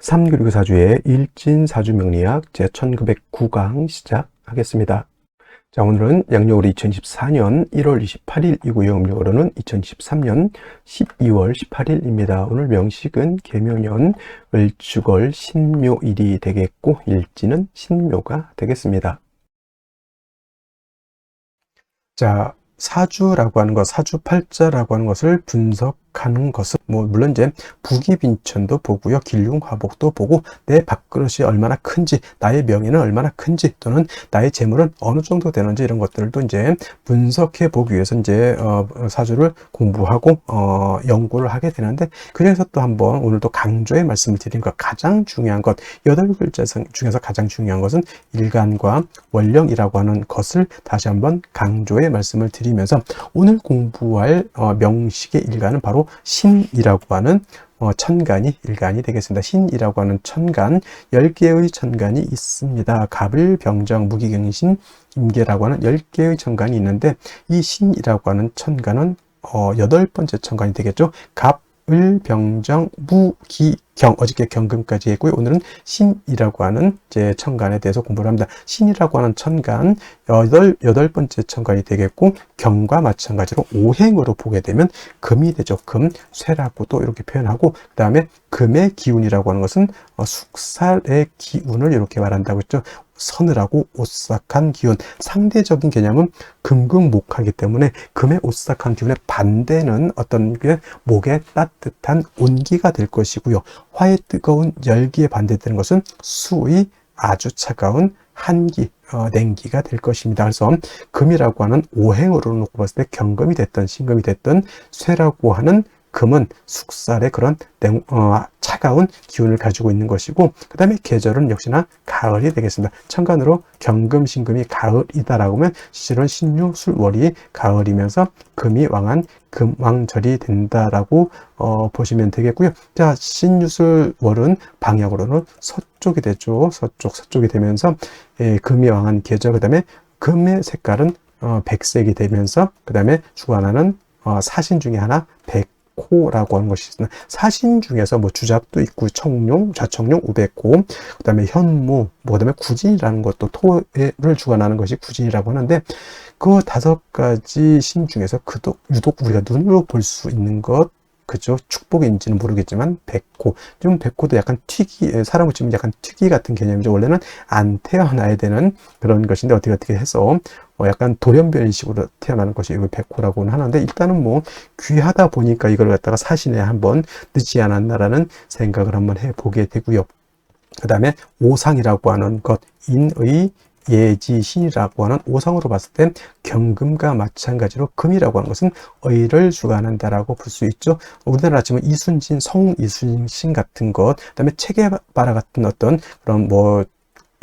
3교육사주의 일진사주명리학 제1909강 시작하겠습니다. 자, 오늘은 양력으로 2024년 1월 28일이고요. 음력으로는 2023년 12월 18일입니다. 오늘 명식은 계묘년 을주걸 신묘일이 되겠고 일지는 신묘가 되겠습니다. 자, 사주라고 하는 것, 사주팔자라고 하는 것을 분석하는 것은 물론 이제 부기빈천도 보고요, 길흉화복도 보고 내 밥그릇이 얼마나 큰지, 나의 명예는 얼마나 큰지, 또는 나의 재물은 어느 정도 되는지 이런 것들도 이제 분석해 보기 위해서 이제 사주를 공부하고 연구를 하게 되는데, 그래서 또 한번 오늘도 강조의 말씀을 드린 것, 가장 중요한 것, 8글자 중에서 가장 중요한 것은 일간과 원령이라고 하는 것을 다시 한번 강조의 말씀을 드리면서, 오늘 공부할 명식의 일간은 바로 신이라고 하는 천간이 일간이 되겠습니다. 신이라고 하는 천간, 10개의 천간이 있습니다. 갑을, 병정, 무기경신, 임계라고 하는 10개의 천간이 있는데, 이 신이라고 하는 천간은 8번째 천간이 되겠죠. 갑, 을, 병정, 무, 기, 경, 어저께 경금까지 했고요. 오늘은 신이라고 하는 이제 천간에 대해서 공부를 합니다. 신이라고 하는 천간, 여덟 번째 천간이 되겠고, 경과 마찬가지로 오행으로 보게 되면 금이 되죠. 금, 쇠라고도 이렇게 표현하고, 그 다음에 금의 기운이라고 하는 것은 숙살의 기운을 이렇게 말한다고 했죠. 서늘하고 오싹한 기운, 상대적인 개념은 금금목하기 때문에 금의 오싹한 기운의 반대는 어떤 게 목의 따뜻한 온기가 될 것이고요. 화의 뜨거운 열기에 반대되는 것은 수의 아주 차가운 한기, 냉기가 될 것입니다. 그래서 금이라고 하는 오행으로 놓고 봤을 때 경금이 됐든 신금이 됐든 쇠라고 하는 금은 숙살의 그런 차가운 기운을 가지고 있는 것이고, 그 다음에 계절은 역시나 가을이 되겠습니다. 천간으로 경금, 신금이 가을이다라고 하면 실은 신유, 술, 월이 가을이면서 금이 왕한 금왕절이 된다라고 보시면 되겠고요. 자, 신유, 술, 월은 방향으로는 서쪽이 되죠. 서쪽이 되면서 금이 왕한 계절, 그 다음에 금의 색깔은 백색이 되면서, 그 다음에 주관하는 사신 중에 하나 백호라고 하는 것이 있습니다. 사신 중에서 주잡도 있고, 청룡, 좌청룡, 우백호, 그 다음에 현무, 그 다음에 구진이라는 것도 토를 주관하는 것이 구진이라고 하는데, 그 5가지 신 중에서 유독 우리가 눈으로 볼 수 있는 것, 그죠? 축복인지는 모르겠지만 백호, 좀 백호도 약간 사람을 치면 약간 특이 같은 개념이죠. 원래는 안 태어나야 되는 그런 것인데 어떻게 해서 약간 돌연변이식으로 태어나는 것이 백호라고는 하는데, 일단은 귀하다 보니까 이걸 갖다가 사신에 한번 늦지 않았나라는 생각을 한번 해보게 되고요. 그 다음에 오상이라고 하는 것, 인의 예지신이라고 하는 오상으로 봤을 때 경금과 마찬가지로 금이라고 하는 것은 의를 주관한다라고 볼 수 있죠. 우리나라 치면 이순신, 성웅 이순신 같은 것, 그다음에 체게바라 같은 어떤 그런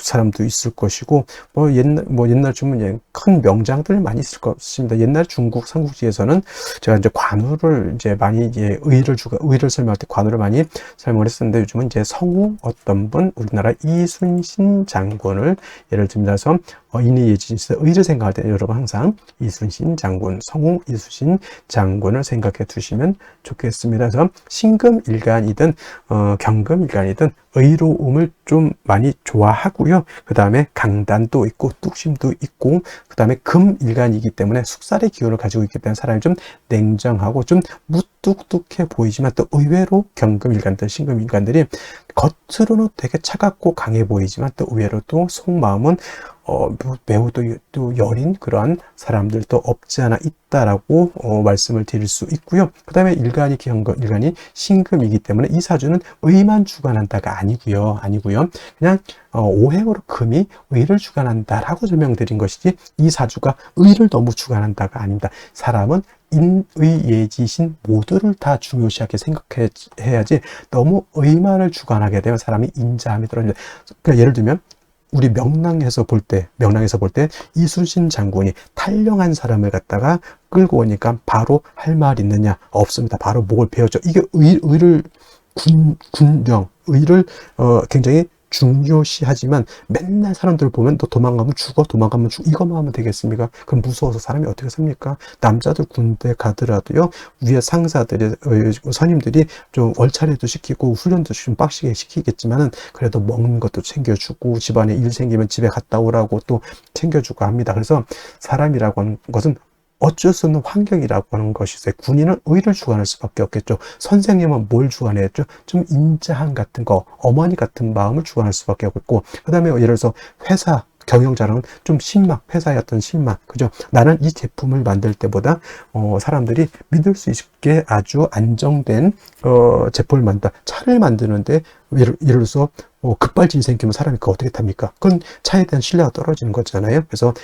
사람도 있을 것이고, 옛날 주면 큰 명장들 많이 있을 것입니다. 옛날 중국 삼국지에서는 제가 이제 관우를 이제 많이 의를 설명할 때 관우를 많이 설명을 했었는데, 요즘은 이제 성우 어떤 분, 우리나라 이순신 장군을 예를 들면서 인의예지에서 의를 생각할 때 여러분 항상 이순신 장군, 성우 이순신 장군을 생각해 두시면 좋겠습니다. 그래서 신금일간이든 경금일간이든 의로움을 좀 많이 좋아하고요. 그 다음에 강단도 있고 뚝심도 있고, 그 다음에 금일간이기 때문에 숙살의 기운을 가지고 있기 때문에 사람이 좀 냉정하고 좀 무뚝뚝해 보이지만, 또 의외로 경금일간들, 신금일간들이 겉으로는 되게 차갑고 강해 보이지만 또 의외로 또 속마음은 매우 또 여린 그러한 사람들도 없지 않아 있다라고 말씀을 드릴 수 있고요. 그 다음에 일간이 신금이기 때문에 이 사주는 의만 주관한다가 아니고요. 그냥 오행으로 금이 의를 주관한다라고 설명드린 것이지, 이 사주가 의를 너무 주관한다가 아닙니다. 사람은 인의예지신 모두를 다 중요시하게 생각해야지, 너무 의만을 주관하게 되면 사람이 인자함이 떨어집니다. 그러니까 예를 들면 우리 명랑에서 볼 때 이순신 장군이 탈령한 사람을 갖다가 끌고 오니까 바로 할 말 있느냐? 없습니다. 바로 목을 베었죠. 이게 의를 굉장히 중요시하지만 맨날 사람들 보면 너 도망가면 죽어, 도망가면 죽어, 이것만 하면 되겠습니까? 그럼 무서워서 사람이 어떻게 삽니까? 남자들 군대 가더라도요, 위에 상사들이, 선임들이 좀 월차례도 시키고 훈련도 좀 빡시게 시키겠지만은 그래도 먹는 것도 챙겨주고 집안에 일 생기면 집에 갔다 오라고 또 챙겨주고 합니다. 그래서 사람이라고 하는 것은 어쩔 수 없는 환경이라고 하는 것이 있어요. 군인은 의를 주관할 수밖에 없겠죠. 선생님은 뭘 주관했죠? 좀 인자함 같은 거, 어머니 같은 마음을 주관할 수밖에 없고, 그 다음에 예를 들어서 회사 경영자랑은 좀 신망, 회사의 어떤 신망, 그죠? 나는 이 제품을 만들 때보다 사람들이 믿을 수 있게 아주 안정된 제품을 만든다. 차를 만드는데 예를 들어서 급발진이 생기면 사람이 그거 어떻게 탑니까? 그건 차에 대한 신뢰가 떨어지는 거잖아요. 그래서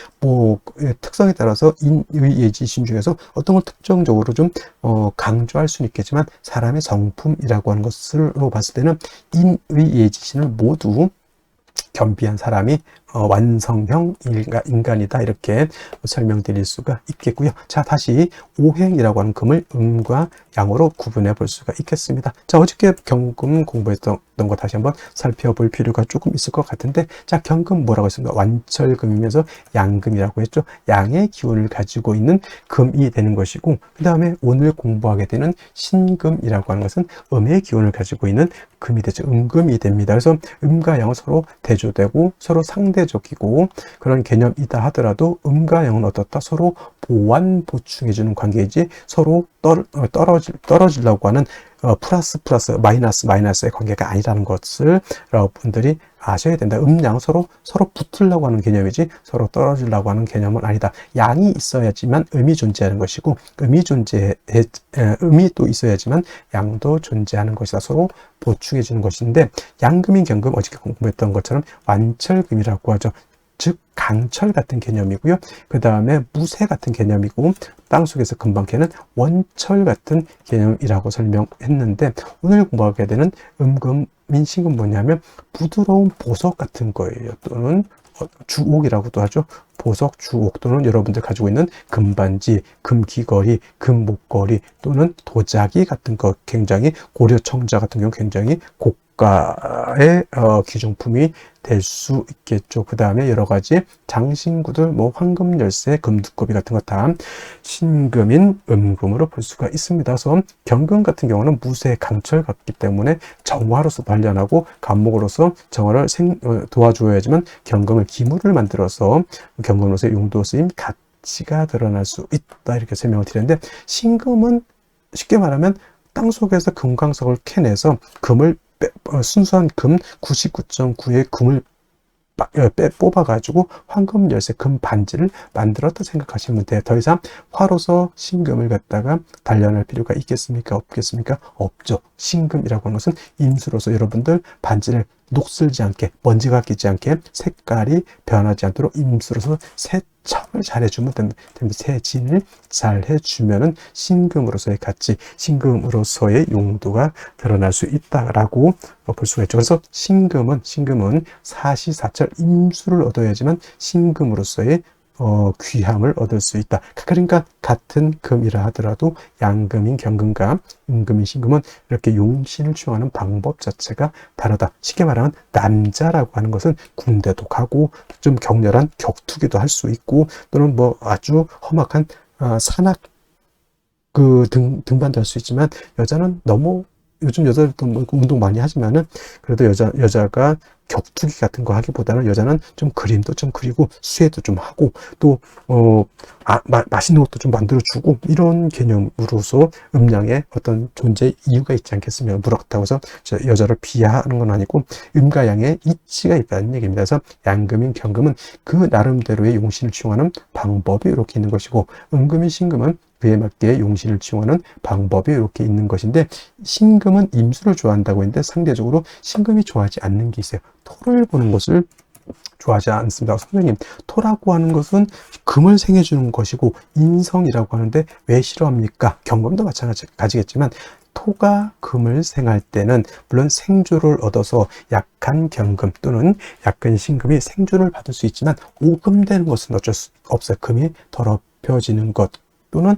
특성에 따라서 인의예지심 중에서 어떤 걸 특정적으로 좀 강조할 수는 있겠지만 사람의 성품이라고 하는 것으로 봤을 때는 인의예지심을 모두 겸비한 사람이 완성형 인간이다, 이렇게 설명드릴 수가 있겠고요. 자, 다시 오행이라고 하는 금을 음과 양으로 구분해 볼 수가 있겠습니다. 자, 어저께 경금 공부했던 거 다시 한번 살펴볼 필요가 조금 있을 것 같은데, 자, 경금 뭐라고 했습니까? 완철금이면서 양금이라고 했죠. 양의 기운을 가지고 있는 금이 되는 것이고, 그 다음에 오늘 공부하게 되는 신금이라고 하는 것은 음의 기운을 가지고 있는 금이 되죠. 음금이 됩니다. 그래서 음과 양은 서로 대조되고 서로 상대적이고 그런 개념이다 하더라도 음과 양은 어떻다? 서로 보완 보충해주는 관계이지 서로 떨어지려고 하는 플러스 마이너스의 관계가 아니라는 것을 여러분들이 아셔야 된다. 음양 서로 붙으려고 하는 개념이지 서로 떨어지려고 하는 개념은 아니다. 양이 있어야지만 음이 존재하는 것이고 음이 또 있어야지만 양도 존재하는 것이다. 서로 보충해 주는 것인데, 양금인 경금 어저께 공부했던 것처럼 완철금이라고 하죠. 즉 강철 같은 개념이고요. 그 다음에 무쇠 같은 개념이고, 땅속에서 금방 캐는 원철 같은 개념이라고 설명했는데, 오늘 공부하게 되는 음금민신금 뭐냐면 부드러운 보석 같은 거예요. 또는 주옥이라고도 하죠. 보석, 주옥, 또는 여러분들 가지고 있는 금반지, 금귀걸이, 금목걸이, 또는 도자기 같은 거, 굉장히 고려청자 같은 경우 굉장히 고가의 귀중품이 될 수 있겠죠. 그 다음에 여러 가지 장신구들, 뭐 황금 열쇠, 금두꺼비 같은 거 다 신금인 음금으로 볼 수가 있습니다. 그래서 경금 같은 경우는 무쇠, 강철 같기 때문에 정화로서 단련하고 간목으로서 정화를 도와줘야지만 경금을 기물을 만들어서 경금으로서의 용도 쓰임 가치가 드러날 수 있다, 이렇게 설명을 드렸는데, 신금은 쉽게 말하면 땅속에서 금광석을 캐내서 금을 순수한 금 99.9의 금을 뽑아가지고 황금 열쇠 금 반지를 만들었다 생각하시면 돼요. 더 이상 화로서 신금을 갖다가 단련할 필요가 있겠습니까? 없겠습니까? 없죠. 신금이라고 하는 것은 임수로서 여러분들 반지를 녹슬지 않게, 먼지가 끼지 않게, 색깔이 변하지 않도록 임수로서 세척을 잘 해주면 됩니다. 세진을 잘 해주면은 신금으로서의 가치, 신금으로서의 용도가 드러날 수 있다라고 볼 수가 있죠. 그래서 신금은 사시사철 임수를 얻어야지만 신금으로서의 귀함을 얻을 수 있다. 그러니까 같은 금이라 하더라도 양금인 경금과 음금인 신금은 이렇게 용신을 취용하는 방법 자체가 다르다. 쉽게 말하면 남자라고 하는 것은 군대도 가고 좀 격렬한 격투기도 할 수 있고, 또는 뭐 아주 험악한 산악 등반도 할 수 있지만, 여자는 너무, 요즘 여자들도 뭐 운동 많이 하지만은 그래도 여자가 격투기 같은 거 하기보다는 여자는 좀 그림도 좀 그리고 수혜도 좀 하고 또 맛있는 것도 좀 만들어 주고, 이런 개념으로서 음양의 어떤 존재 이유가 있지 않겠으면, 그렇다고 해서 여자를 비하하는 건 아니고 음과 양의 이치가 있다는 얘기입니다. 그래서 양금인 경금은 그 나름대로의 용신을 취용하는 방법이 이렇게 있는 것이고, 음금인 신금은 그에 맞게 용신을 취용하는 방법이 이렇게 있는 것인데, 신금은 임수를 좋아한다고 했는데 상대적으로 신금이 좋아하지 않는 게 있어요. 토를 보는 것을 좋아하지 않습니다. 선생님, 토라고 하는 것은 금을 생해주는 것이고 인성이라고 하는데 왜 싫어합니까? 경금도 마찬가지겠지만 토가 금을 생할 때는 물론 생조를 얻어서 약한 경금 또는 약한 신금이 생조를 받을 수 있지만 오금되는 것은 어쩔 수 없어요. 금이 더럽혀지는 것, 또는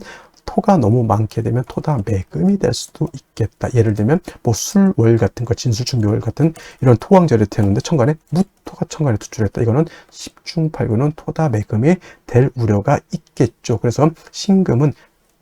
토가 너무 많게 되면 토다 매금이 될 수도 있겠다. 예를 들면 뭐 술월 같은 거, 진술충묘월 같은 이런 토왕절에 태우는데 천간에 무토가 천간에 투출했다. 이거는 10중 8구는 토다 매금이 될 우려가 있겠죠. 그래서 신금은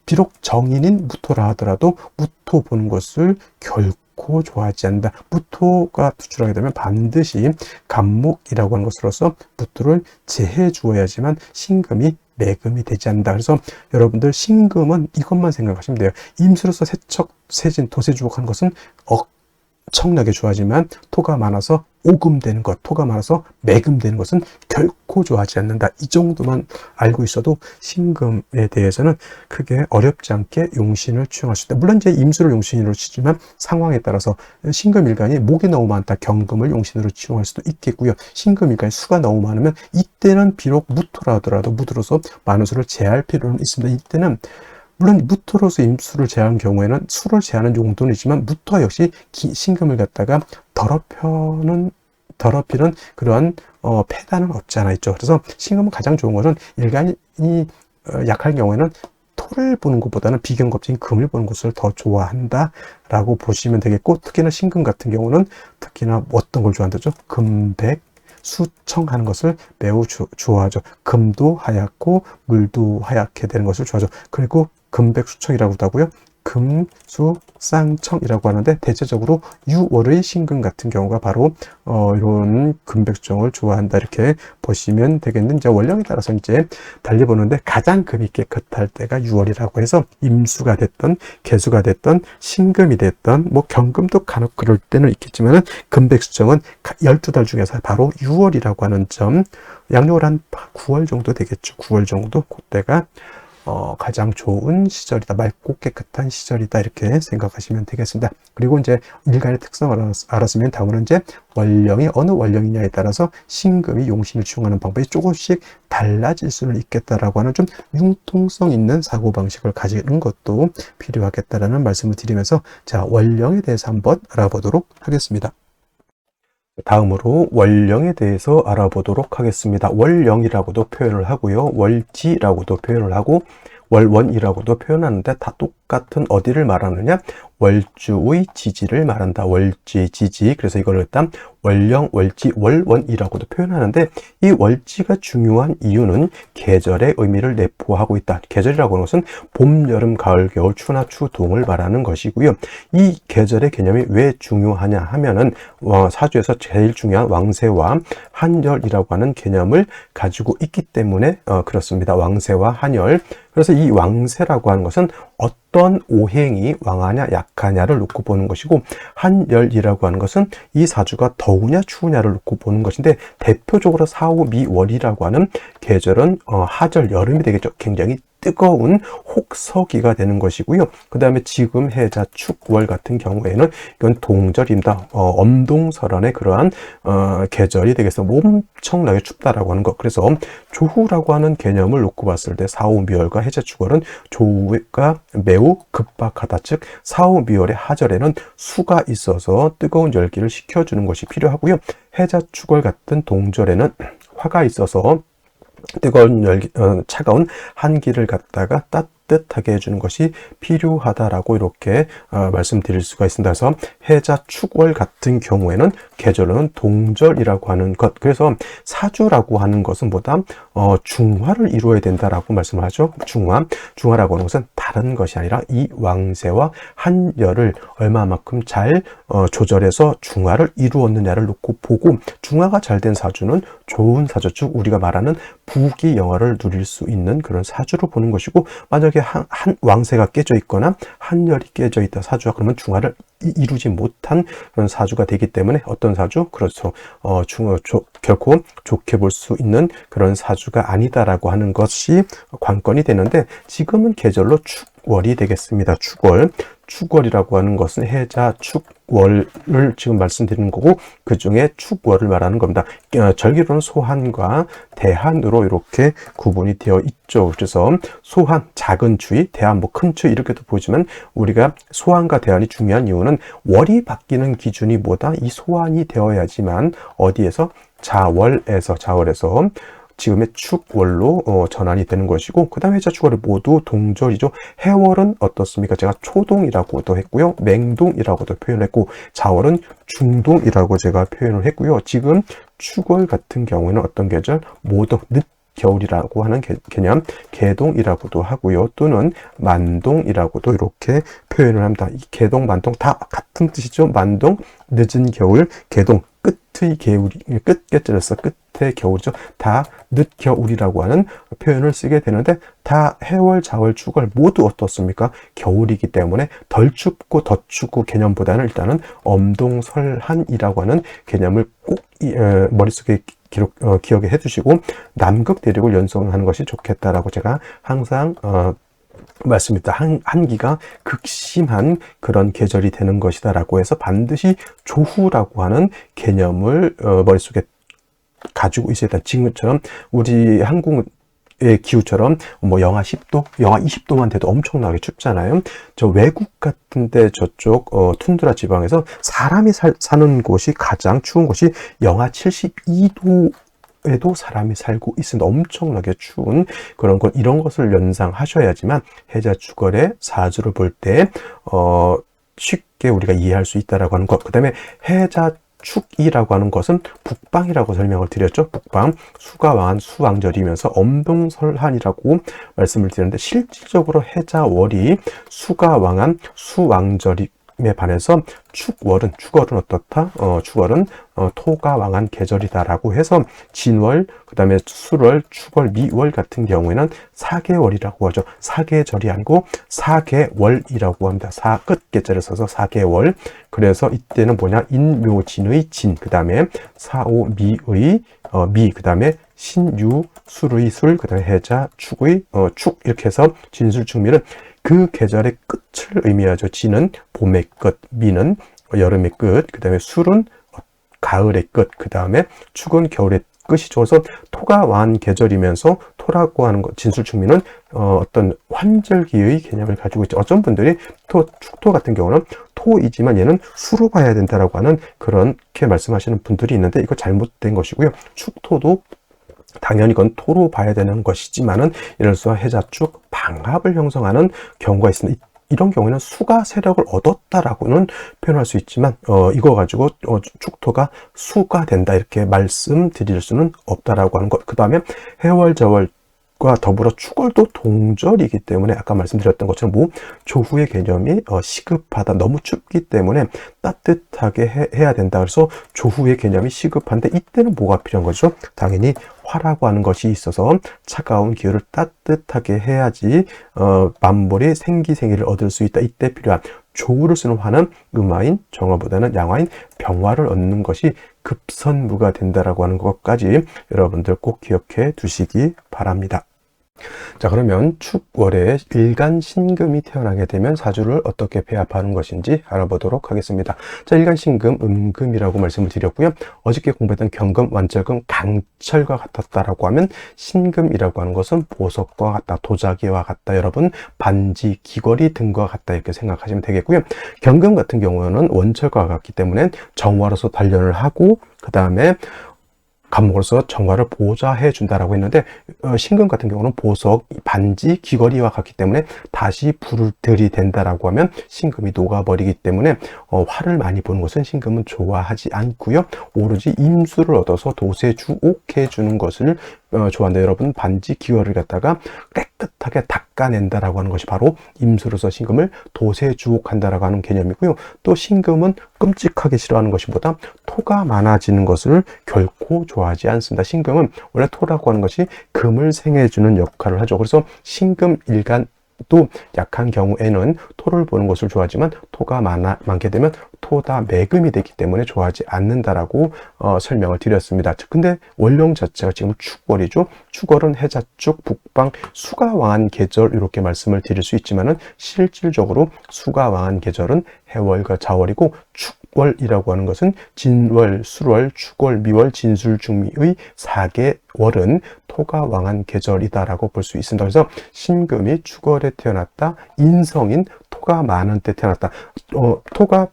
비록 정인인 무토라 하더라도 무토 보는 것을 결코 좋아하지 않는다. 무토가 투출하게 되면 반드시 간목이라고 하는 것으로서 무토를 제해 주어야지만 신금이 매금이 되지 않는다. 그래서 여러분들 신금은 이것만 생각하시면 돼요. 임수로서 세척, 세진, 도세주곡하는 것은 엄청나게 좋아하지만 토가 많아서 오금되는 것, 토가 많아서 매금되는 것은 결코 좋아하지 않는다. 이 정도만 알고 있어도 신금에 대해서는 크게 어렵지 않게 용신을 취용할 수 있다. 물론 이제 임수를 용신으로 치지만 상황에 따라서 신금일간이 목이 너무 많다. 경금을 용신으로 취용할 수도 있겠고요. 신금일간이 수가 너무 많으면 이때는 비록 무토라 하더라도 무토로서 많은 수를 제할 필요는 있습니다. 이때는 물론 무토로서 임수를 제한 경우에는 수를 제하는 용도는 있지만 무토 역시 신금을 갖다가 더럽히는 그러한 패단은 없지 않아 있죠. 그래서 신금은 가장 좋은 것은 일간이 약할 경우에는 토를 보는 것보다는 비경겁적인 금을 보는 것을 더 좋아한다라고 보시면 되겠고, 특히나 신금 같은 경우는 특히나 어떤 걸 좋아한다죠? 금백 수청하는 것을 매우 좋아하죠. 금도 하얗고 물도 하얗게 되는 것을 좋아하죠. 그리고 금백수청이라고도 하고요. 금수쌍청이라고 하는데 대체적으로 유월의 신금 같은 경우가 바로 이런 금백수청을 좋아한다 이렇게 보시면 되겠는데, 이제 원령에 따라서 이제 달리 보는데 가장 금이 깨끗할 때가 유월이라고 해서 임수가 됐던 개수가 됐던 신금이 됐던 뭐 경금도 간혹 그럴 때는 있겠지만은 금백수청은 12달 중에서 바로 유월이라고 하는 점, 양력을 한 9월 정도 되겠죠. 9월 정도 그때가 가장 좋은 시절이다. 맑고 깨끗한 시절이다. 이렇게 생각하시면 되겠습니다. 그리고 이제 일간의 특성을 알았으면 다음은 이제 원령이 어느 원령이냐에 따라서 신금이 용신을 취용하는 방법이 조금씩 달라질 수는 있겠다라고 하는 좀 융통성 있는 사고방식을 가지는 것도 필요하겠다라는 말씀을 드리면서 자, 원령에 대해서 한번 알아보도록 하겠습니다. 다음으로 원령에 대해서 알아보도록 하겠습니다. 월령이라고도 표현을 하고요. 월지라고도 표현을 하고 월원이라고도 표현하는데 다 똑같은 어디를 말하느냐? 월주의 지지를 말한다. 월지의 지지. 그래서 이걸 일단 월령, 월지, 월원이라고도 표현하는데, 이 월지가 중요한 이유는 계절의 의미를 내포하고 있다. 계절이라고 하는 것은 봄, 여름, 가을, 겨울, 추나 추동을 말하는 것이고요. 이 계절의 개념이 왜 중요하냐 하면은 사주에서 제일 중요한 왕세와 한열이라고 하는 개념을 가지고 있기 때문에 그렇습니다. 왕세와 한열. 그래서 이 왕세라고 하는 것은 어떤 오행이 왕하냐 약하냐를 놓고 보는 것이고, 한열이라고 하는 것은 이 사주가 더우냐 추우냐를 놓고 보는 것인데, 대표적으로 사오미월이라고 하는 계절은 하절 여름이 되겠죠. 굉장히 뜨거운 혹서기가 되는 것이고요. 그 다음에 지금 해자 축월 같은 경우에는 이건 동절입니다. 엄동설한의 그러한 계절이 되겠습니다. 엄청나게 춥다라고 하는 것. 그래서 조후라고 하는 개념을 놓고 봤을 때 사오미월과 해자 축월은 조후가 매우 급박하다. 즉 사오미월의 하절에는 수가 있어서 뜨거운 열기를 식혀주는 것이 필요하고요. 해자 축월 같은 동절에는 화가 있어서 뜨거운 열기, 차가운 한기를 갖다가 따뜻하게 해주는 것이 필요하다라고 이렇게 말씀드릴 수가 있습니다. 그래서 해자 축월 같은 경우에는 계절은 동절이라고 하는 것. 그래서 사주라고 하는 것은 보다 중화를 이루어야 된다라고 말씀을 하죠. 중화라고 하는 것은 다른 것이 아니라 이 왕세와 한열을 얼마만큼 잘 조절해서 중화를 이루었느냐를 놓고 보고, 중화가 잘 된 사주는 좋은 사주, 즉 우리가 말하는 부귀영화를 누릴 수 있는 그런 사주로 보는 것이고, 만약에 한 왕세가 깨져 있거나 한열이 깨져 있다 사주가, 그러면 중화를 이루지 못한 그런 사주가 되기 때문에 어떤 사주? 그렇죠. 결코 좋게 볼 수 있는 그런 사주가 아니다라고 하는 것이 관건이 되는데, 지금은 계절로 축월이 되겠습니다. 축월이라고 하는 것은 해자 축월을 지금 말씀드리는 거고, 그 중에 축월을 말하는 겁니다. 절기로는 소한과 대한으로 이렇게 구분이 되어 있죠. 그래서 소한, 작은 추위, 대한, 뭐 큰 추위 이렇게도 보지만, 우리가 소한과 대한이 중요한 이유는 월이 바뀌는 기준이 뭐다? 이 소한이 되어야지만 어디에서? 자월에서 지금의 축월로 전환이 되는 것이고, 그 다음에 해자 축월이 모두 동절이죠. 해월은 어떻습니까? 제가 초동이라고도 했고요, 맹동이라고도 표현했고, 자월은 중동이라고 제가 표현을 했고요. 지금 축월 같은 경우에는 어떤 계절? 모두 늦겨울이라고 하는 개념, 개동이라고도 하고요, 또는 만동이라고도 이렇게 표현을 합니다. 이 개동, 만동 다 같은 뜻이죠. 만동, 늦은 겨울, 개동, 끝의 겨울이, 끝에 찔러서 끝의 겨울이죠. 다 늦겨울이라고 하는 표현을 쓰게 되는데, 다 해월, 자월, 축월 모두 어떻습니까? 겨울이기 때문에 덜 춥고 더 춥고 개념보다는 일단은 엄동설한이라고 하는 개념을 꼭 머릿속에 기억에 해두시고, 남극 대륙을 연상하는 것이 좋겠다라고 제가 항상 말씀입니다. 한기가 극심한 그런 계절이 되는 것이다 라고 해서 반드시 조후라고 하는 개념을 머릿속에 가지고 있어야 된다. 지금처럼 우리 한국의 기후처럼 뭐 영하 10도, 영하 20도만 돼도 엄청나게 춥잖아요. 저 외국 같은데 저쪽 툰드라 지방에서 사람이 사는 곳이 가장 추운 곳이 영하 72도 에도 사람이 살고 있으면 엄청나게 추운 그런 것, 이런 것을 연상하셔야지만 해자 축월의 사주를 볼 때 쉽게 우리가 이해할 수 있다라고 하는 것. 그 다음에 해자 축이라고 하는 것은 북방이라고 설명을 드렸죠. 북방, 수가 왕한 수왕절이면서 엄동설한이라고 말씀을 드렸는데, 실질적으로 해자월이 수가 왕한 수왕절이 에 반해서 축월은 어떻다? 축월은 토가 왕한 계절이다라고 해서 진월, 그 다음에 수월, 축월, 미월 같은 경우에는 사계월이라고 하죠. 사계절이 아니고 사계월이라고 합니다. 끝계절을 써서 사계월. 그래서 이때는 뭐냐? 인묘진의 진, 그 다음에 사오미의 미, 그 다음에 신유, 술의 술, 그 다음에 해자, 축의 축, 이렇게 해서 진술축미는 그 계절의 끝을 의미하죠. 진은 봄의 끝, 미는 여름의 끝, 그 다음에 술은 가을의 끝, 그 다음에 축은 겨울의 끝이죠. 그래서 토가 왕한 계절이면서 토라고 하는 것, 진술축미는 어떤 환절기의 개념을 가지고 있죠. 어떤 분들이 축토 같은 경우는 토이지만 얘는 수로 봐야 된다라고 하는 그렇게 말씀하시는 분들이 있는데, 이거 잘못된 것이고요. 축토도 당연히 그건 토로 봐야 되는 것이지만은, 예를 들어서 해자축, 방합을 형성하는 경우가 있습니다. 이런 경우에는 수가 세력을 얻었다라고는 표현할 수 있지만, 이거 가지고 축토가 수가 된다 이렇게 말씀드릴 수는 없다라고 하는 것. 그 다음에 해월, 자월 과 더불어 축월도 동절이기 때문에 아까 말씀드렸던 것처럼 조후의 개념이 시급하다, 너무 춥기 때문에 따뜻하게 해야 된다. 그래서 조후의 개념이 시급한데, 이때는 뭐가 필요한 거죠? 당연히 화라고 하는 것이 있어서 차가운 기후를 따뜻하게 해야지 만물이 생기생이를 얻을 수 있다. 이때 필요한 조후를 쓰는 화는 음화인 정화보다는 양화인 병화를 얻는 것이 급선무가 된다라고 하는 것까지 여러분들 꼭 기억해 두시기 바랍니다. 자, 그러면 축월에 일간신금이 태어나게 되면 사주를 어떻게 배합하는 것인지 알아보도록 하겠습니다. 자, 일간신금, 음금이라고 말씀을 드렸고요. 어저께 공부했던 경금, 완절금, 강철과 같았다라고 하면, 신금이라고 하는 것은 보석과 같다, 도자기와 같다, 여러분 반지, 귀걸이 등과 같다 이렇게 생각하시면 되겠고요. 경금 같은 경우는 원철과 같기 때문에 정화로서 단련을 하고, 그 다음에 감목으로서 정화를 보좌해 준다라고 했는데, 신금 같은 경우는 보석, 반지, 귀걸이와 같기 때문에 다시 불을 들이댄다라고 하면 신금이 녹아버리기 때문에 화를 많이 보는 것은 신금은 좋아하지 않고요. 오로지 임수를 얻어서 도세주옥해 주는 것을 좋아한다. 여러분 반지, 귀걸이를 갖다가 깨끗하게 닦아낸다라고 하는 것이 바로 임수로서 신금을 도세주옥한다라고 하는 개념이고요. 또 신금은 끔찍하게 싫어하는 것보다 토가 많아지는 것을 결코 좋아하지 않습니다. 신금은 원래 토라고 하는 것이 금을 생해주는 역할을 하죠. 그래서 신금 일간 또 약한 경우에는 토를 보는 것을 좋아하지만, 토가 많게 되면 토다 매금이 되기 때문에 좋아하지 않는다라고 설명을 드렸습니다. 근데 원령 자체가 지금 축월이죠. 축월은 해자축, 북방, 수가 왕한 계절 이렇게 말씀을 드릴 수 있지만은, 실질적으로 수가 왕한 계절은 해월과 자월이고, 축월이라고 하는 것은 진월, 술월, 축월, 미월, 진술, 중미의 4개월은 토가 왕한 계절이다라고 볼 수 있습니다. 그래서 신금이 축월에 태어났다, 인성인 토가 많은 때 태어났다. 토가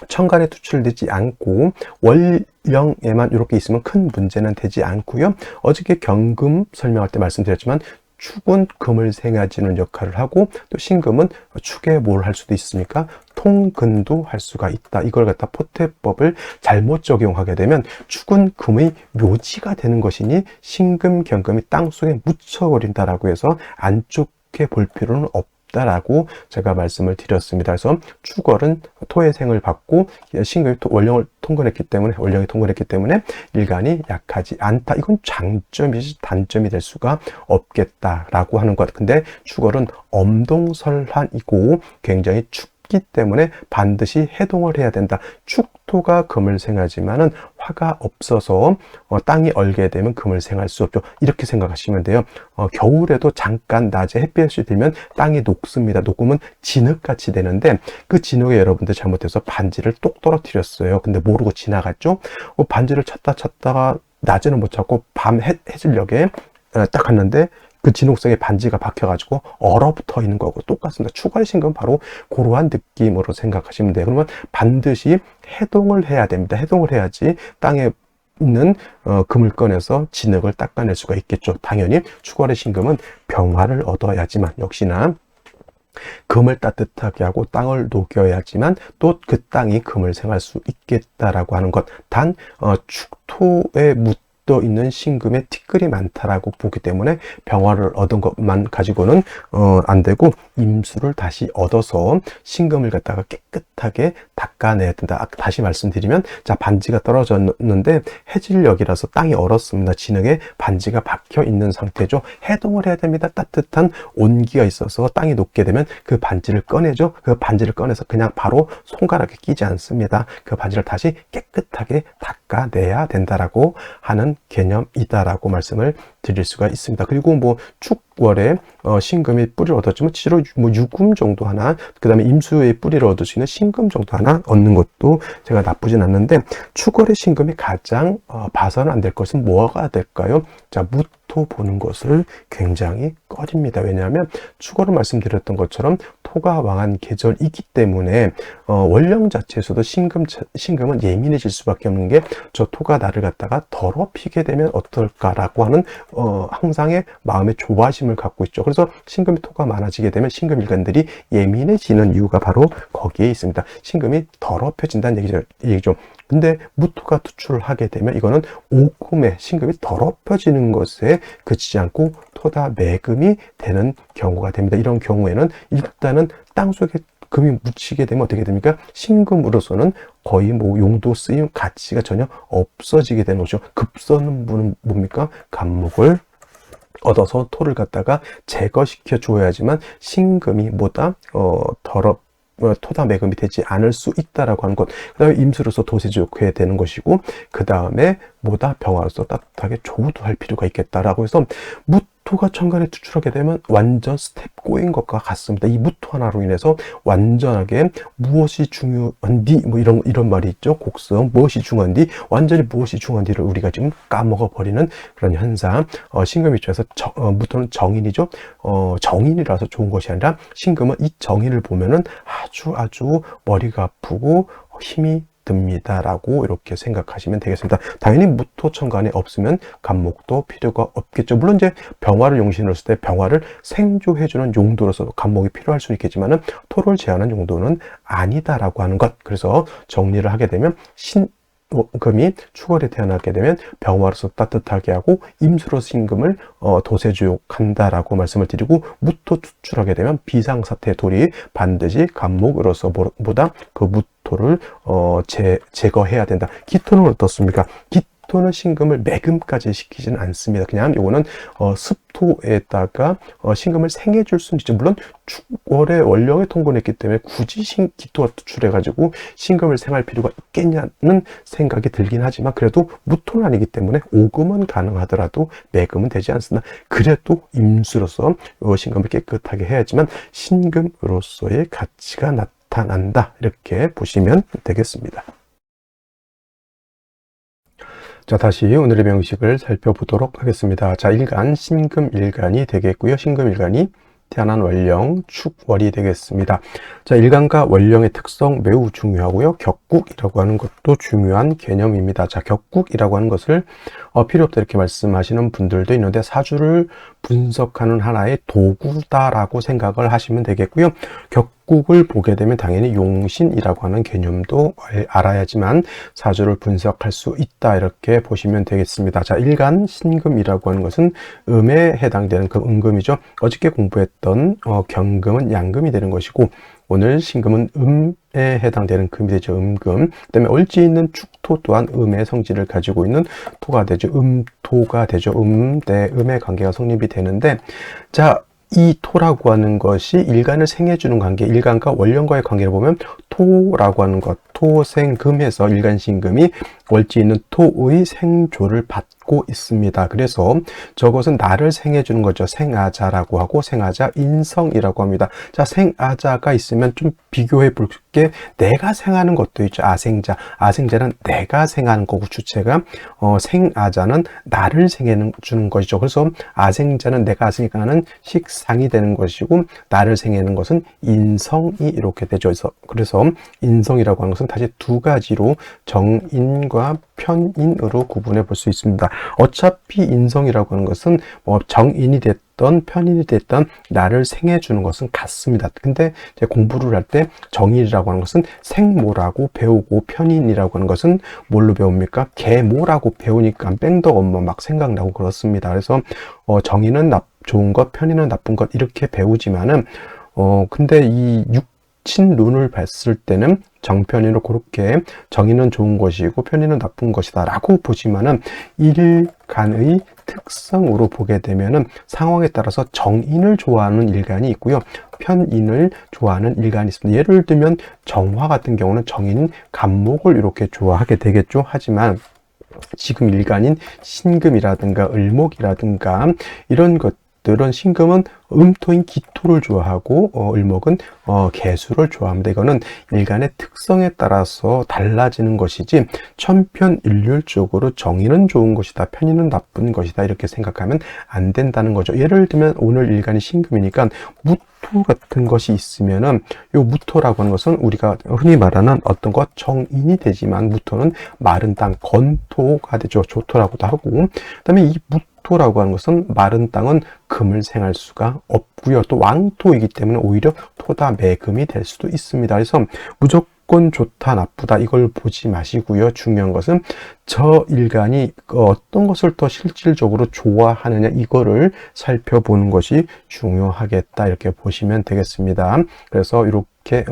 천간에 투출되지 않고 월령에만 이렇게 있으면 큰 문제는 되지 않고요. 어저께 경금 설명할 때 말씀드렸지만 축은 금을 생해주는 역할을 하고 또 신금은 축에 뭘 할 수도 있습니까? 통근도 할 수가 있다. 이걸 갖다 포태법을 잘못 적용하게 되면 축은 금의 묘지가 되는 것이니 신금, 경금이 땅속에 묻혀버린다라고 해서 안 좋게 볼 필요는 없다라고 제가 말씀을 드렸습니다. 그래서 축월은 토의 생을 받고 신금이 월령을 통근했기 때문에 월령이 통근했기 때문에 일간이 약하지 않다. 이건 장점이지 단점이 될 수가 없겠다라고 하는 것. 근데 축월은 엄동설한이고 굉장히 춥기 때문에 반드시 해동을 해야 된다. 축토가 금을 생하지만은 화가 없어서 땅이 얼게 되면 금을 생할 수 없죠. 이렇게 생각하시면 돼요. 겨울에도 잠깐 낮에 햇볕이 들면 땅이 녹습니다. 녹으면 진흙같이 되는데 그 진흙에 여러분들 잘못해서 반지를 똑 떨어뜨렸어요. 근데 모르고 지나갔죠. 반지를 찾다가 낮에는 못 찾고 밤 해질녘에 딱 갔는데 그 진흙속에 반지가 박혀가지고 얼어붙어 있는 거고 똑같습니다. 추가하신 건 바로 그러한 느낌으로 생각하시면 돼요. 그러면 반드시 해동을 해야 됩니다. 해동을 해야지 땅에 있는 금을 꺼내서 진흙을 닦아낼 수가 있겠죠. 당연히 추가의 신금은 병화를 얻어야지만 역시나 금을 따뜻하게 하고 땅을 녹여야지만 또 그 땅이 금을 생할 수 있겠다라고 하는 것. 단 축토에 묻어 있는 신금에 티끌이 많다라고 보기 때문에 병화를 얻은 것만 가지고는 안 되고 임수를 다시 얻어서 신금을 갖다가 깨끗하게 닦아내야 된다. 다시 말씀드리면 자 반지가 떨어졌는데 해질녘이라서 땅이 얼었습니다. 진흙에 반지가 박혀 있는 상태죠. 해동을 해야 됩니다. 따뜻한 온기가 있어서 땅이 녹게 되면 그 반지를 꺼내죠. 그 반지를 꺼내서 그냥 바로 손가락에 끼지 않습니다. 그 반지를 다시 깨끗하게 닦아내야 된다라고 하는 개념이다라고 말씀을 드릴 수가 있습니다. 그리고 뭐 축월에 신금이 뿌리를 얻었지만 실제로 뭐 유금 정도 하나, 그 다음에 임수의 뿌리를 얻을 수 있는 신금 정도 하나 얻는 것도 제가 나쁘진 않는데 축월의 신금이 가장 봐서는 안 될 것은 뭐가 될까요? 자, 무토 보는 것을 굉장히 꺼립니다. 왜냐하면 축월은 말씀드렸던 것처럼 토가 왕한 계절이기 때문에 월령 자체에서도 신금은 예민해질 수밖에 없는 게 저 토가 나를 갖다가 더럽히게 되면 어떨까라고 하는 항상의 마음의 조바심을 갖고 있죠. 그래서 신금이 토가 많아지게 되면 신금 일간들이 예민해지는 이유가 바로 거기에 있습니다. 신금이 더럽혀진다는 얘기죠. 근데 무토가 투출을 하게 되면 이거는 오금에 신금이 더럽혀지는 것에 그치지 않고 토다 매금이 되는 경우가 됩니다. 이런 경우에는 일단은 땅속에 금이 묻히게 되면 어떻게 됩니까? 신금으로서는 거의 뭐 용도 쓰임 가치가 전혀 없어지게 되는 거죠. 급선은 분은 뭡니까? 감목을 얻어서 토를 갖다가 제거시켜 줘야지만 신금이 뭐다? 토다 매금이 되지 않을 수 있다라고 하는 것. 그 다음에 임수로서 도세지옥해야 되는 것이고, 그 다음에 뭐다? 병화로서 따뜻하게 조우도 필요가 있겠다라고 해서 무토가 천간에 투출하게 되면 완전 스텝 꼬인 것과 같습니다. 이 무토 하나로 인해서 완전하게 무엇이 중요한디 뭐 이런 말이 있죠. 곡성 무엇이 중요한디 완전히 무엇이 중요한디를 우리가 지금 까먹어 버리는 그런 현상. 신금 입장에서 무토는 정인이죠. 정인이라서 좋은 것이 아니라 신금은 이 정인을 보면은 아주 머리가 아프고 힘이 듭니다라고 이렇게 생각하시면 되겠습니다. 당연히 무토 천간에 없으면 간목도 필요가 없겠죠. 물론 이제 병화를 용신으로 했을 때 병화를 생조해주는 용도로서 간목이 필요할 수는 있겠지만은 토를 제하는 용도는 아니다라고 하는 것. 그래서 정리를 하게 되면 금이 축월에 태어나게 되면 병화로서 따뜻하게 하고 임수로서 신금을 도세주욕한다라고 말씀을 드리고 무토 투출하게 되면 비상사태 돌이 반드시 간목으로서 보다 그 무토를 제거해야 된다. 기토는 어떻습니까? 기토는 신금을 매금까지 시키지는 않습니다. 그냥 이거는 습토에다가 신금을 생해줄 수는 있죠. 물론 축월에 월령에 통근했기 때문에 굳이 기토가 투출해가지고 신금을 생할 필요가 있겠냐는 생각이 들긴 하지만 그래도 무토는 아니기 때문에 오금은 가능하더라도 매금은 되지 않습니다. 그래도 임수로서 신금을 깨끗하게 해야지만 신금으로서의 가치가 나타난다. 이렇게 보시면 되겠습니다. 자, 다시 오늘의 명식을 살펴보도록 하겠습니다. 자, 일간, 신금 일간이 되겠고요. 신금 일간이 태어난 월령, 축월이 되겠습니다. 자, 일간과 월령의 특성 매우 중요하고요. 격국이라고 하는 것도 중요한 개념입니다. 자, 격국이라고 하는 것을 필요 없다 이렇게 말씀하시는 분들도 있는데 사주를 분석하는 하나의 도구다라고 생각을 하시면 되겠고요. 격국을 보게 되면 당연히 용신이라고 하는 개념도 알아야지만 사주를 분석할 수 있다 이렇게 보시면 되겠습니다. 자, 일간 신금이라고 하는 것은 음에 해당되는 그 음금이죠. 어저께 공부했던 경금은 양금이 되는 것이고 오늘 신금은 음에 해당되는 금이 되죠. 음금. 그다음에 얼지 있는 축토 또한 음의 성질을 가지고 있는 토가 되죠. 음토가 되죠. 대 음의 관계가 성립이 되는데 자, 이 토라고 하는 것이 일간을 생해주는 관계, 일간과 월령과의 관계를 보면 토라고 하는 것, 토생금에서 일간신금이 월지 있는 토의 생조를 받고 있습니다. 그래서 저것은 나를 생해주는 거죠. 생아자라고 하고 생아자 인성이라고 합니다. 자, 생아자가 있으면 좀 비교해 볼게 내가 생하는 것도 있죠. 아생자. 아생자는 내가 생하는 거고 주체가 생아자는 나를 생해주는 것이죠. 그래서 아생자는 내가 생하는 식상이 되는 것이고 나를 생해는 것은 인성이 이렇게 되죠. 그래서 인성이라고 하는 것은 다시 두 가지로 정인과 편인으로 구분해 볼 수 있습니다. 어차피 인성이라고 하는 것은 정인이 됐던 편인이 됐던 나를 생해 주는 것은 같습니다. 근데 이제 공부를 할 때 정인이라고 하는 것은 생모라고 배우고 편인이라고 하는 것은 뭘로 배웁니까? 계모라고 배우니까 뺑덕 엄마 막 생각나고 그렇습니다. 그래서 정인은 좋은 것, 편인은 나쁜 것 이렇게 배우지만은 근데 이 친론을 봤을 때는 정편인으로 그렇게 정의는 좋은 것이고 편의는 나쁜 것이다 라고 보지만은 일간의 특성으로 보게 되면은 상황에 따라서 정인을 좋아하는 일간이 있고요. 편인을 좋아하는 일간이 있습니다. 예를 들면 정화 같은 경우는 정인 간목을 이렇게 좋아하게 되겠죠. 하지만 지금 일간인 신금이라든가 을목이라든가 이런 것들은 신금은 음토인 기토를 좋아하고 을목은 개수를 좋아합니다. 이거는 일간의 특성에 따라서 달라지는 것이지 천편일률적으로 정의는 좋은 것이다, 편의는 나쁜 것이다 이렇게 생각하면 안 된다는 거죠. 예를 들면 오늘 일간이 신금이니까 무토 같은 것이 있으면은 요 무토라고 하는 것은 우리가 흔히 말하는 어떤 것 정인이 되지만 무토는 마른 땅 건토가 되죠. 조토라고도 하고 그다음에 이 무토라고 하는 것은 마른 땅은 금을 생할 수가 없고요. 또 왕토이기 때문에 오히려 토다 매금이 될 수도 있습니다. 그래서 무조건 좋다 나쁘다 이걸 보지 마시고요. 중요한 것은 저 일간이 어떤 것을 더 실질적으로 좋아하느냐 이거를 살펴보는 것이 중요하겠다 이렇게 보시면 되겠습니다. 그래서 이렇게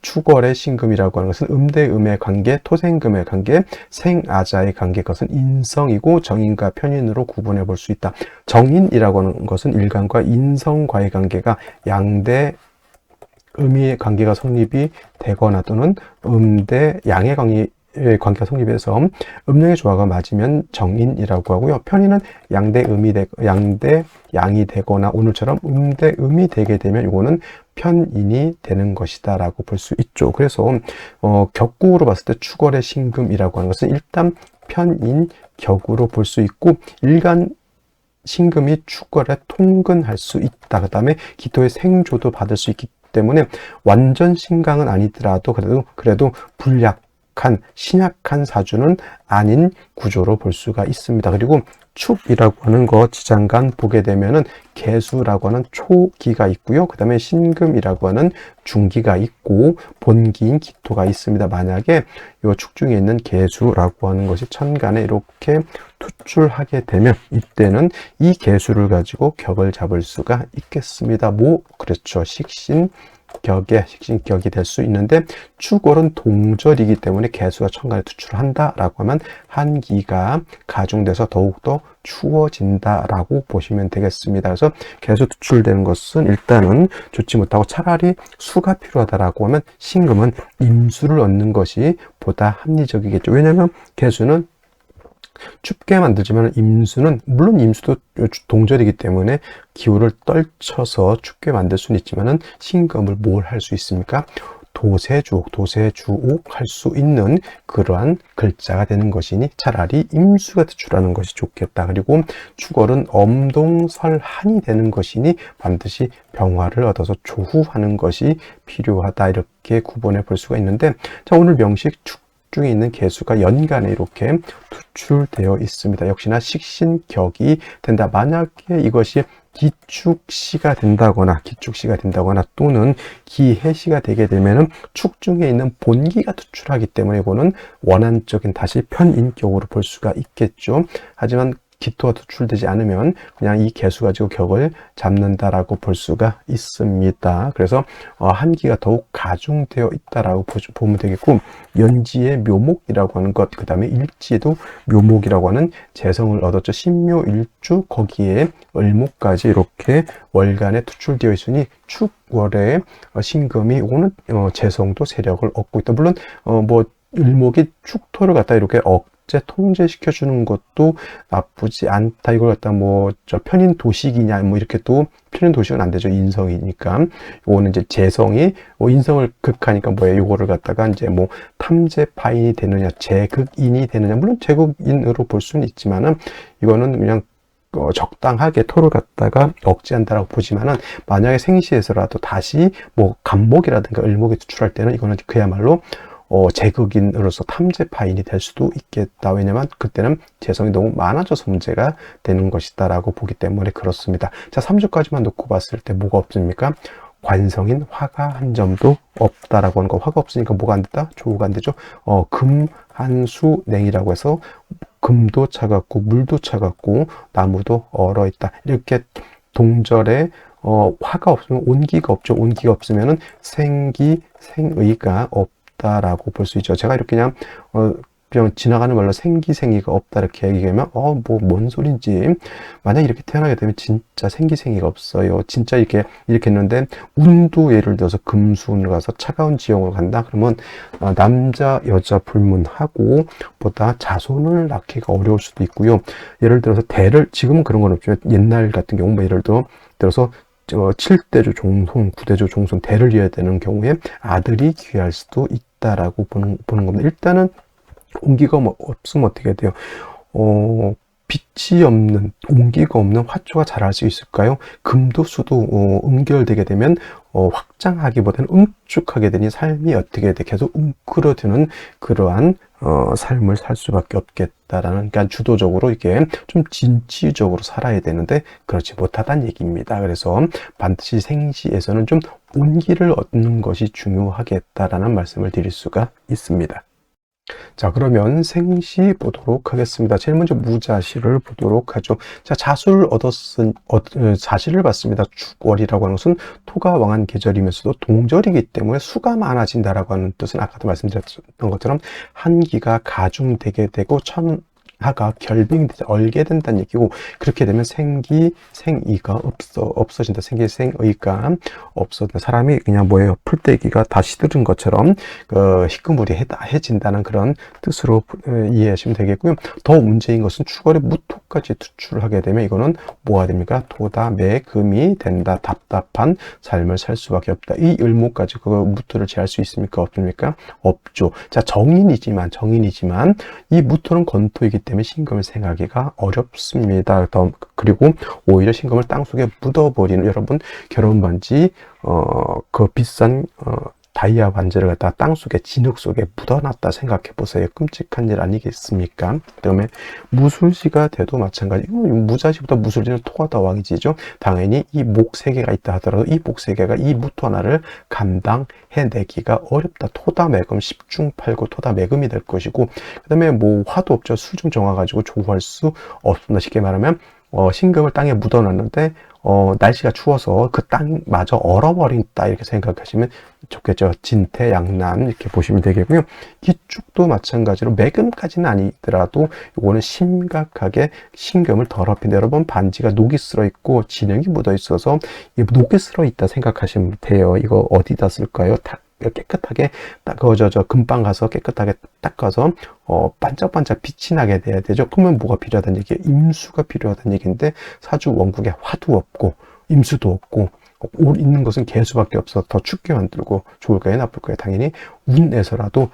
축월의 신금이라고 하는 것은 음대음의 관계, 토생금의 관계, 생아자의 관계, 그것은 인성이고 정인과 편인으로 구분해 볼 수 있다. 정인이라고 하는 것은 일간과 인성과의 관계가 양대 음의 관계가 성립이 되거나 또는 음대 양의 관계가 성립해서 음령의 조화가 맞으면 정인이라고 하고요. 편인은 양대 양이 되거나 오늘처럼 음대 음이 되게 되면 이거는 편인이 되는 것이다 라고 볼 수 있죠. 그래서 격국으로 봤을 때 축월의 신금이라고 하는 것은 일단 편인 격으로 볼 수 있고 일간 신금이 축월에 통근할 수 있다. 그 다음에 기토의 생조도 받을 수 있기 때문에 완전 신강은 아니더라도 그래도 신약한 사주는 아닌 구조로 볼 수가 있습니다. 그리고 축이라고 하는 거 지장간 보게 되면은 개수라고 하는 초기가 있고요. 그 다음에 신금이라고 하는 중기가 있고 본기인 기토가 있습니다. 만약에 이 축 중에 있는 개수라고 하는 것이 천간에 이렇게 투출하게 되면 이때는 이 개수를 가지고 격을 잡을 수가 있겠습니다. 그렇죠. 식신격이 될 수 있는데 축월은 동절이기 때문에 개수가 천간에 투출한다라고 하면 한기가 가중돼서 더욱더 추워진다라고 보시면 되겠습니다. 그래서 개수 투출되는 것은 일단은 좋지 못하고 차라리 수가 필요하다라고 하면 신금은 임수를 얻는 것이 보다 합리적이겠죠. 왜냐하면 개수는 춥게 만들지만 물론 임수도 동절이기 때문에 기후를 떨쳐서 춥게 만들 수는 있지만은 신금을 뭘 할 수 있습니까? 도세주옥, 도세주옥 할 수 있는 그러한 글자가 되는 것이니 차라리 임수가 투출하는 것이 좋겠다. 그리고 축월은 엄동설한이 되는 것이니 반드시 병화를 얻어서 조후하는 것이 필요하다. 이렇게 구분해 볼 수가 있는데, 자, 오늘 명식 축 중에 있는 개수가 연간에 이렇게 투출되어 있습니다. 역시나 식신격이 된다. 만약에 이것이 기축시가 된다거나 또는 기해시가 되게 되면은 축 중에 있는 본기가 투출하기 때문에 이거는 원한적인 다시 편인격으로 볼 수가 있겠죠. 하지만 기토가 투출되지 않으면 그냥 이 개수 가지고 격을 잡는다라고 볼 수가 있습니다. 그래서 한기가 더욱 가중되어 있다라고 보면 되겠고, 연지의 묘목이라고 하는 것, 그 다음에 일지에도 묘목이라고 하는 재성을 얻었죠. 신묘일주, 거기에 을목까지 이렇게 월간에 투출되어 있으니 축월에 신금이 오는 재성도 세력을 얻고 있다. 물론 뭐 을목이 축토를 갖다 이렇게 통제시켜 주는 것도 나쁘지 않다. 이걸 갖다 편인 도식이냐 이렇게 또 편인 도식은 안 되죠. 인성이니까. 요거는 이제 재성이 인성을 극하니까 요거를 갖다가 이제 탐재파인이 되느냐, 재극인이 되느냐. 물론 재극인으로 볼 수는 있지만은 이거는 그냥 적당하게 토를 갖다가 억제한다라고 보지만은, 만약에 생시에서라도 다시 간목이라든가 을목이 투출할 때는 이거는 그야말로 재극인으로서 탐재파인이 될 수도 있겠다. 왜냐면 그때는 재성이 너무 많아져서 문제가 되는 것이다 라고 보기 때문에 그렇습니다. 자, 3주까지만 놓고 봤을 때 뭐가 없습니까? 관성인 화가 한 점도 없다라고 하는 거. 화가 없으니까 뭐가 안 됐다? 조우가 안 되죠. 금, 한수, 냉이라고 해서 금도 차갑고 물도 차갑고 나무도 얼어있다. 이렇게 동절에 화가 없으면 온기가 없죠. 온기가 없으면은 생기, 생의가 없다라고 볼 수 있죠. 제가 이렇게 그냥 지나가는 말로 생기생이가 없다 이렇게 얘기하면 뭔 소린지, 만약 이렇게 태어나게 되면 진짜 생기생이가 없어요. 진짜 이렇게 했는데, 운도 예를 들어서 금수운을 가서 차가운 지형으로 간다 그러면 남자 여자 불문하고 보다 자손을 낳기가 어려울 수도 있고요. 예를 들어서 대를, 지금은 그런 건 없지만 옛날 같은 경우 예를 들어서 7대조 종손, 9대조 종손 대를 이어야 되는 경우에 아들이 귀할 수도 있다라고 보는 겁니다. 일단은 온기가 없으면 어떻게 돼요? 빛이 없는, 온기가 없는 화초가 자랄 수 있을까요? 금도 수도 응결되게 되면 확장하기보다는 응축하게 되니 삶이 어떻게 돼? 계속 웅크러드는 그러한 삶을 살 수밖에 없겠다라는, 그러니까 주도적으로 이게 좀 진취적으로 살아야 되는데 그렇지 못하다는 얘기입니다. 그래서 반드시 생시에서는 좀 온기를 얻는 것이 중요하겠다라는 말씀을 드릴 수가 있습니다. 자, 그러면 생시 보도록 하겠습니다. 제일 먼저 무자시를 보도록 하죠. 자, 자시를 봤습니다. 축월이라고 하는 것은 토가 왕한 계절이면서도 동절이기 때문에 수가 많아진다라고 하는 뜻은 아까도 말씀드렸던 것처럼 한기가 가중되게 되고 하가 결빙되지, 얼게 된다는 얘기고, 그렇게 되면 생이가 없어진다. 생의가 없어진다. 사람이 그냥 풀떼기가 다 시들은 것처럼 희끄무리해진다는 그런 뜻으로 이해하시면 되겠고요. 더 문제인 것은 축월에 무토까지 투출하게 되면 이거는 뭐가 됩니까? 토다 매금이 된다. 답답한 삶을 살 수밖에 없다. 이 을목까지 무토를 제할 수 있습니까? 없습니까? 없죠. 자, 정인이지만 이 무토는 건토이기 때문에 신금을 생하기가 어렵습니다. 그리고 오히려 신금을 땅속에 묻어버리는, 여러분 결혼 반지 그 비싼 다이아 반지를 갖다가 땅속에 진흙 속에 묻어놨다 생각해 보세요. 끔찍한 일 아니겠습니까? 그다음에 무술시가 돼도 마찬가지고, 무자시보다 무술시는 토가 더 왕이지죠. 당연히 이 목 세 개가 있다 하더라도 이 목 세 개가 이 무토 하나를 감당해내기가 어렵다. 토다매금 10중팔구 토다매금이 될 것이고, 그다음에 화도 없죠. 수중 정화 가지고 조후할 수 없습니다. 쉽게 말하면 신금을 땅에 묻어놨는데 날씨가 추워서 그 땅마저 얼어버린다 이렇게 생각하시면 좋겠죠. 진태양남 이렇게 보시면 되겠고요. 기축도 마찬가지로 매금까지는 아니더라도 이거는 심각하게 신금을 더럽힌다. 여러분 반지가 녹이 쓸어 있고 진흙이 묻어 있어서 녹이 쓸어 있다 생각하시면 돼요. 이거 어디다 쓸까요? 깨끗하게 금방 가서 깨끗하게 닦아서 반짝반짝 빛이 나게 돼야 되죠. 그러면 뭐가 필요하다는 얘기예요? 임수가 필요하다는 얘기인데, 사주 원국에 화도 없고 임수도 없고 올 있는 것은 개수밖에 없어 더 춥게 만들고 좋을까요? 나쁠까요? 당연히 운에서라도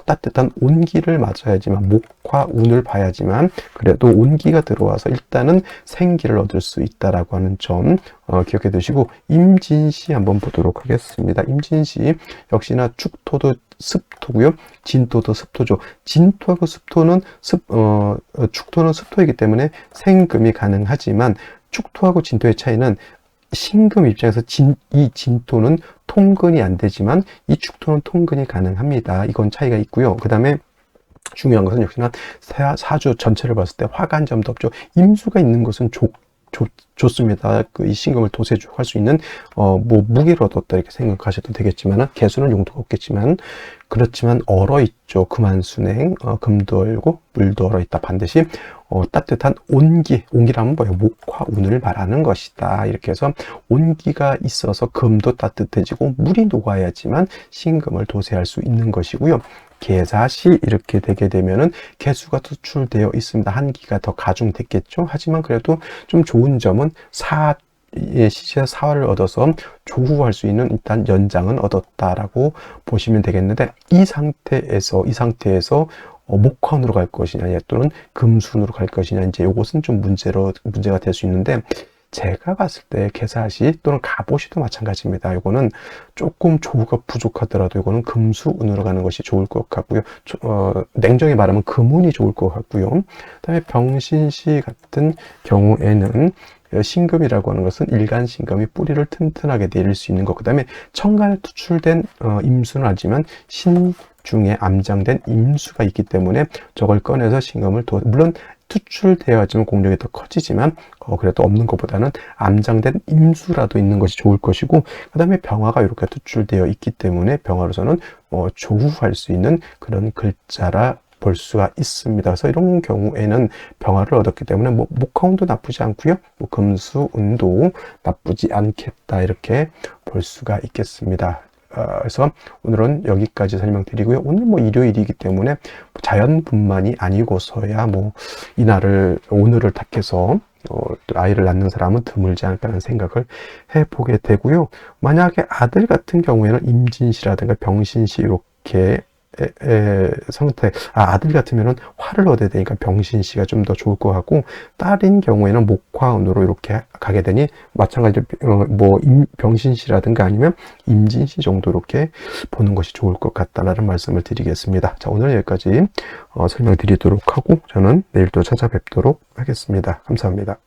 따뜻한 온기를 맞아야지만, 목화 운을 봐야지만 그래도 온기가 들어와서 일단은 생기를 얻을 수 있다라고 하는 점 기억해 두시고, 임진시 한번 보도록 하겠습니다. 임진시 역시나 축토도 습토고요. 진토도 습토죠. 진토하고 습토는 축토는 습토이기 때문에 생금이 가능하지만, 축토하고 진토의 차이는 신금 입장에서 이 진토는 통근이 안 되지만 이 축토는 통근이 가능합니다. 이건 차이가 있고요. 그 다음에 중요한 것은 역시나 사주 전체를 봤을 때 화간 점도 없죠. 임수가 있는 것은 좋습니다. 이 신금을 도세주할 수 있는 뭐 무기를 얻었다 이렇게 생각하셔도 되겠지만, 개수는 용도가 없겠지만, 그렇지만 얼어 있죠. 금한순행, 금도 얼고 물도 얼어 있다. 반드시 따뜻한 온기라면 뭐예요? 목화 운을 말하는 것이다. 이렇게 해서 온기가 있어서 금도 따뜻해지고 물이 녹아야지만 신금을 도세할 수 있는 것이고요. 개사시 이렇게 되게 되면은 개수가 투출되어 있습니다. 한기가 더 가중됐겠죠. 하지만 그래도 좀 좋은 점은 시시에 사화를 얻어서 조후할 수 있는 일단 연장은 얻었다라고 보시면 되겠는데, 이 상태에서 목화운으로 갈 것이냐 또는 금순으로 갈 것이냐, 이제 이것은 좀 문제가 될 수 있는데, 제가 봤을 때 개사시 또는 갑오시도 마찬가지입니다. 이거는 조금 조후가 부족하더라도 이거는 금수운으로 가는 것이 좋을 것 같고요. 냉정히 말하면 금운이 좋을 것 같고요. 그다음에 병신시 같은 경우에는 신금이라고 하는 것은 일간신금이 뿌리를 튼튼하게 내릴 수 있는 것, 그 다음에 천간에 투출된 임수는 하지만 신중에 암장된 임수가 있기 때문에 저걸 꺼내서 신금을 물론 투출되어야지만 공력이 더 커지지만 그래도 없는 것보다는 암장된 임수라도 있는 것이 좋을 것이고, 그 다음에 병화가 이렇게 투출되어 있기 때문에 병화로서는 조후할 수 있는 그런 글자라 볼 수가 있습니다. 그래서 이런 경우에는 병화를 얻었기 때문에 목화운도 나쁘지 않고요. 금수운도 나쁘지 않겠다 이렇게 볼 수가 있겠습니다. 그래서 오늘은 여기까지 설명드리고요. 오늘 일요일이기 때문에 자연분만이 아니고서야 오늘을 택해서 아이를 낳는 사람은 드물지 않을까라는 생각을 해보게 되고요. 만약에 아들 같은 경우에는 임진시라든가 병신시 이렇게 아들 같으면은 화를 얻어야 되니까 병신시가 좀 더 좋을 것 같고, 딸인 경우에는 목화운으로 이렇게 가게 되니 마찬가지로 병신시라든가 아니면 임진시 정도 이렇게 보는 것이 좋을 것 같다라는 말씀을 드리겠습니다. 자, 오늘 여기까지 설명드리도록 하고 저는 내일 또 찾아뵙도록 하겠습니다. 감사합니다.